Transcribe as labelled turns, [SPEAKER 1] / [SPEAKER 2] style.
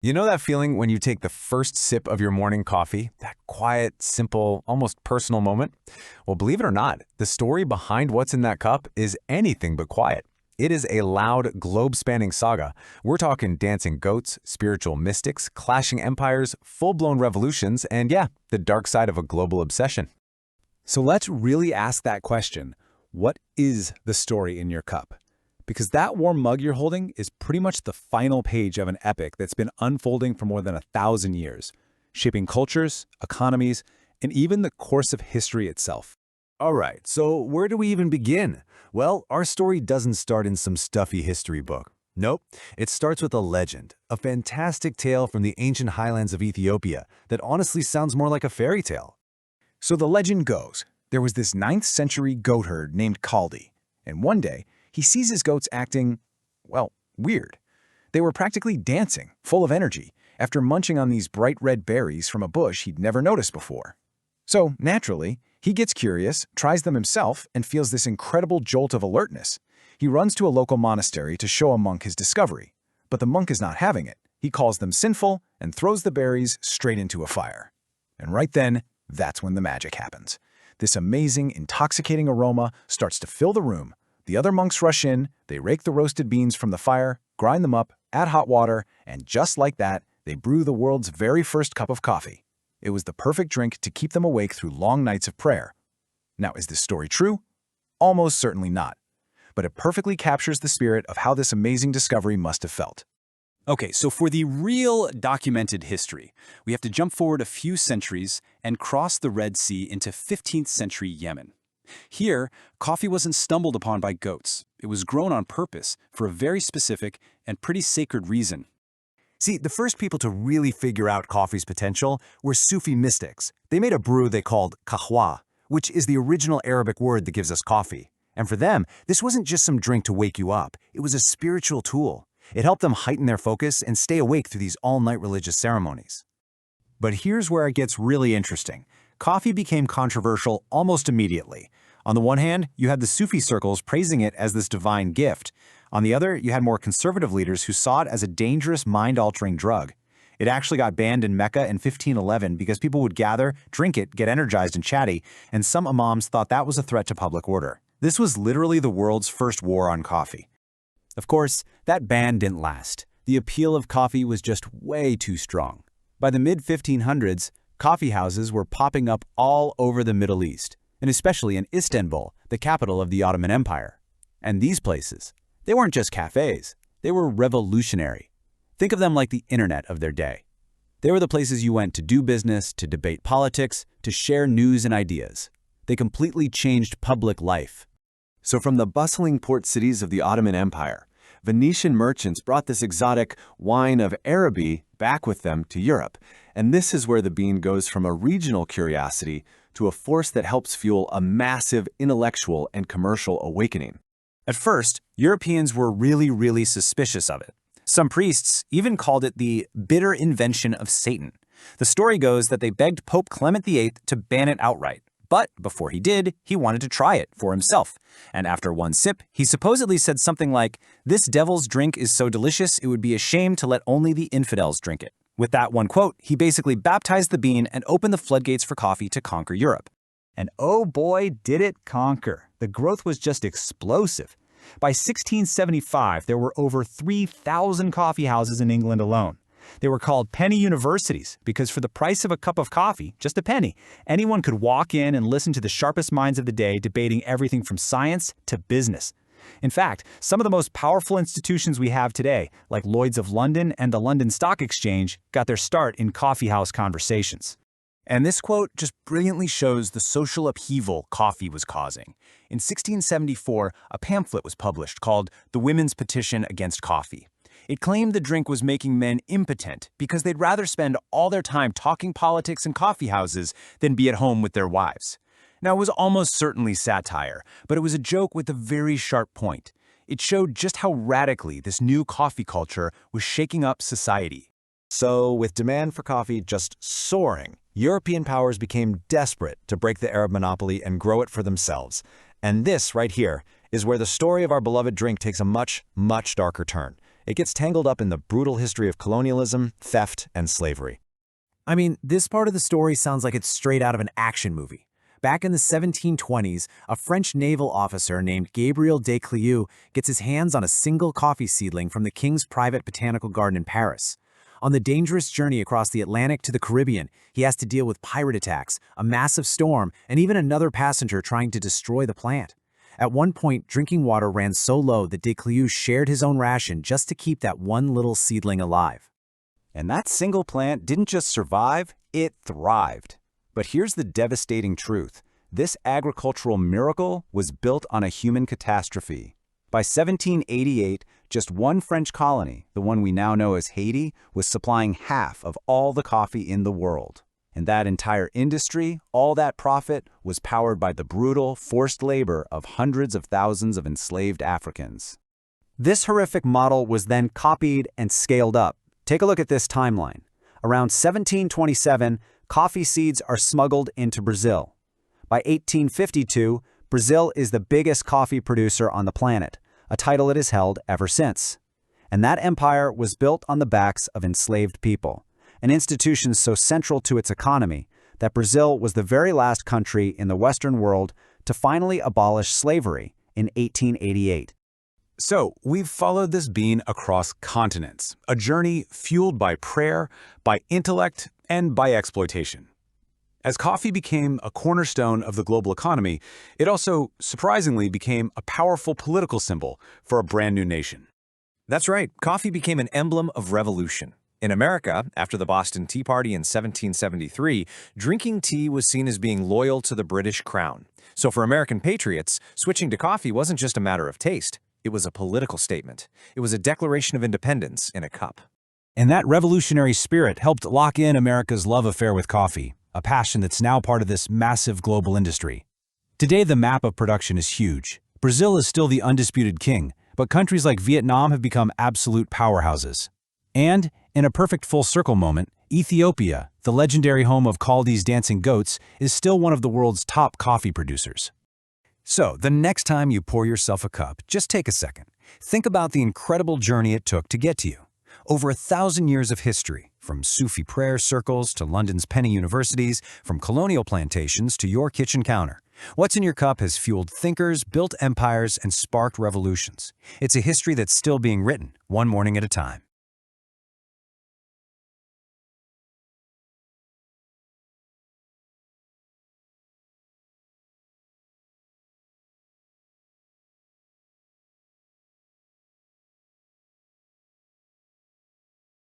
[SPEAKER 1] You know that feeling when you take the first sip of your morning coffee? That quiet, simple, almost personal moment? Well, believe it or not, the story behind what's in that cup is anything but quiet. It is a loud, globe-spanning saga. We're talking dancing goats, spiritual mystics, clashing empires, full-blown revolutions, and yeah, the dark side of a global obsession.
[SPEAKER 2] So let's really ask that question. What is the story in your cup? Because that warm mug you're holding is pretty much the final page of an epic that's been unfolding for more than 1,000 years, shaping cultures, economies, and even the course of history itself.
[SPEAKER 1] All right, so where do we even begin? Well, our story doesn't start in some stuffy history book. Nope, it starts with a legend, a fantastic tale from the ancient highlands of Ethiopia that honestly sounds more like a fairy tale.
[SPEAKER 2] So the legend goes, there was this 9th century goat herd named Kaldi, and one day, he sees his goats acting, well, weird. They were practically dancing, full of energy, after munching on these bright red berries from a bush he'd never noticed before. So, naturally, he gets curious, tries them himself, and feels this incredible jolt of alertness. He runs to a local monastery to show a monk his discovery. But the monk is not having it. He calls them sinful and throws the berries straight into a fire. And right then, that's when the magic happens. This amazing, intoxicating aroma starts to fill the room. The other monks rush in, they rake the roasted beans from the fire, grind them up, add hot water, and just like that, they brew the world's very first cup of coffee. It was the perfect drink to keep them awake through long nights of prayer. Now, is this story true? Almost certainly not. But it perfectly captures the spirit of how this amazing discovery must have felt.
[SPEAKER 3] Okay, so for the real documented history, we have to jump forward a few centuries and cross the Red Sea into 15th century Yemen. Here, coffee wasn't stumbled upon by goats. It was grown on purpose for a very specific and pretty sacred reason.
[SPEAKER 1] See, the first people to really figure out coffee's potential were Sufi mystics. They made a brew they called kahwa, which is the original Arabic word that gives us coffee. And for them, this wasn't just some drink to wake you up. It was a spiritual tool. It helped them heighten their focus and stay awake through these all-night religious ceremonies. But here's where it gets really interesting. Coffee became controversial almost immediately. On the one hand, you had the Sufi circles praising it as this divine gift. On the other, you had more conservative leaders who saw it as a dangerous, mind-altering drug. It actually got banned in Mecca in 1511 because people would gather, drink it, get energized and chatty, and some imams thought that was a threat to public order. This was literally the world's first war on coffee.
[SPEAKER 3] Of course, that ban didn't last. The appeal of coffee was just way too strong. By the mid-1500s, coffee houses were popping up all over the Middle East, and especially in Istanbul, the capital of the Ottoman Empire. And these places, they weren't just cafes, they were revolutionary. Think of them like the internet of their day. They were the places you went to do business, to debate politics, to share news and ideas. They completely changed public life.
[SPEAKER 1] So from the bustling port cities of the Ottoman Empire, Venetian merchants brought this exotic wine of Araby back with them to Europe. And this is where the bean goes from a regional curiosity to a force that helps fuel a massive intellectual and commercial awakening.
[SPEAKER 3] At first, Europeans were really suspicious of it. Some priests even called it the bitter invention of Satan. The story goes that they begged Pope Clement VIII to ban it outright. But before he did, he wanted to try it for himself. And after one sip, he supposedly said something like, "This devil's drink is so delicious, it would be a shame to let only the infidels drink it." With that one quote, he basically baptized the bean and opened the floodgates for coffee to conquer Europe.
[SPEAKER 2] And oh boy, did it conquer. The growth was just explosive. By 1675, there were over 3,000 coffee houses in England alone. They were called penny universities because for the price of a cup of coffee, just a penny, anyone could walk in and listen to the sharpest minds of the day debating everything from science to business. In fact, some of the most powerful institutions we have today, like Lloyd's of London and the London Stock Exchange, got their start in coffeehouse conversations.
[SPEAKER 3] And this quote just brilliantly shows the social upheaval coffee was causing. In 1674, a pamphlet was published called The Women's Petition Against Coffee. It claimed the drink was making men impotent because they'd rather spend all their time talking politics in coffee houses than be at home with their wives. Now, it was almost certainly satire, but it was a joke with a very sharp point. It showed just how radically this new coffee culture was shaking up society.
[SPEAKER 1] So, with demand for coffee just soaring, European powers became desperate to break the Arab monopoly and grow it for themselves. And this, right here, is where the story of our beloved drink takes a much darker turn. It gets tangled up in the brutal history of colonialism, theft, and slavery.
[SPEAKER 4] I mean, this part of the story sounds like it's straight out of an action movie. Back in the 1720s, a French naval officer named Gabriel de Clieu gets his hands on a single coffee seedling from the king's private botanical garden in Paris. On the dangerous journey across the Atlantic to the Caribbean, he has to deal with pirate attacks, a massive storm, and even another passenger trying to destroy the plant. At one point, drinking water ran so low that de Clieu shared his own ration just to keep that one little seedling alive.
[SPEAKER 3] And that single plant didn't just survive, it thrived. But here's the devastating truth. This agricultural miracle was built on a human catastrophe. By 1788, just one French colony, the one we now know as Haiti, was supplying half of all the coffee in the world. And that entire industry, all that profit, was powered by the brutal, forced labor of hundreds of thousands of enslaved Africans.
[SPEAKER 1] This horrific model was then copied and scaled up. Take a look at this timeline. Around 1727, coffee seeds are smuggled into Brazil. By 1852, Brazil is the biggest coffee producer on the planet, a title it has held ever since. And that empire was built on the backs of enslaved people, an institution so central to its economy that Brazil was the very last country in the Western world to finally abolish slavery in 1888.
[SPEAKER 2] So, we've followed this bean across continents, a journey fueled by prayer, by intellect, and by exploitation. As coffee became a cornerstone of the global economy, it also, surprisingly, became a powerful political symbol for a brand new nation.
[SPEAKER 5] That's right, coffee became an emblem of revolution. In America, after the Boston Tea Party in 1773, drinking tea was seen as being loyal to the British crown. So for American patriots, switching to coffee wasn't just a matter of taste. It was a political statement. It was a declaration of independence in a cup.
[SPEAKER 3] And that revolutionary spirit helped lock in America's love affair with coffee, a passion that's now part of this massive global industry. Today, the map of production is huge. Brazil is still the undisputed king, but countries like Vietnam have become absolute powerhouses. And, in a perfect full circle moment, Ethiopia, the legendary home of Kaldi's dancing goats, is still one of the world's top coffee producers.
[SPEAKER 1] So, the next time you pour yourself a cup, just take a second. Think about the incredible journey it took to get to you. Over 1,000 years of history, from Sufi prayer circles to London's penny universities, from colonial plantations to your kitchen counter. What's in your cup has fueled thinkers, built empires, and sparked revolutions. It's a history that's still being written, one morning at a time.